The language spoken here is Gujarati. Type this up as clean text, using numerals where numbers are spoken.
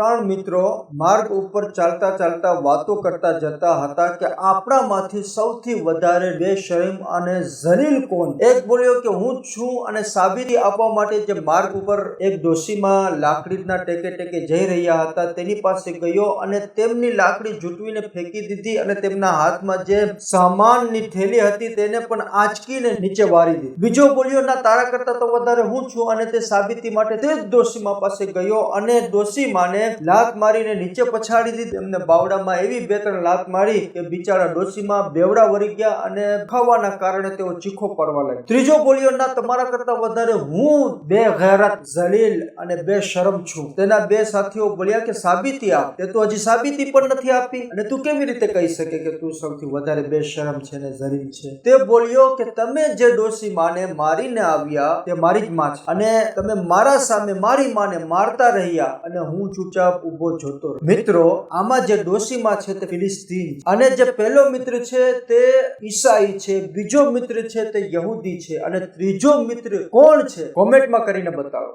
ત્રણ મિત્રો માર્ગ ઉપર ચાલતા ચાલતા વાતો કરતા જતા હતા કે આપણામાંથી સૌથી વધારે બેશરમ અને જલીલ કોણ? એક બોલ્યો કે હું જ છું, અને સાબિતી આપવા માટે જે માર્ગ ઉપર એક ડોશીમાં લાકડીના ટેકે ટેકે જઈ રહ્યા હતા તેની પાસે ગયો અને તેમની લાકડી ઝૂંટવીને ફેંકી દીધી અને તેમના હાથમાં જે સામાનની થેલી હતી તેને પણ આંચકીને નીચે વારી દીધી. બીજો બોલ્યો, ના, તારા કરતા તો વધારે હું છું, અને તે સાબિતી માટે તે જ ડોશીમા પાસે ગયો અને ડોશીમાને લાત મારીને નીચે પછાડી દીધી. એમને બાવડામાં એવી બે ત્રણ લાત મારી કે બિચારા ડોશીમા બેવડા વળી ગયા અને ખાવાના કારણે તેઓ ચીખો પાડવા લાગ્યા. ત્રીજો બોલ્યો, ના, તમારા કરતા વધારે હું બેગૈરત, જલીલ અને બેશરમ છું. તેના બે સાથીઓ બોલ્યા કે સાબિતી આપ. તે તો હજી સાબિતી પણ નથી આપી, અને તું કેવી રીતે કહી શકે કે તું સૌથી વધારે બેશરમ છે ને જલીલ છે? તે બોલ્યો કે તમે જે ડોશીમાને મારીને આવ્યા તે મારી જ માં છે, અને તમે મારા સામે મારી માને મારતા રહ્યા અને હું ચૂપચાપ ઉભો જોતો રહ્યો. મિત્રો, આમાં જે ડોશીમા છે તે ફિલિસ્તીન, અને જે પહેલો મિત્ર છે તે ઈસાઈ છે, બીજો મિત્ર છે તે યહૂદી છે, અને ત્રીજો મિત્ર કોણ છે? કોમેન્ટમાં કરીને બતાવો.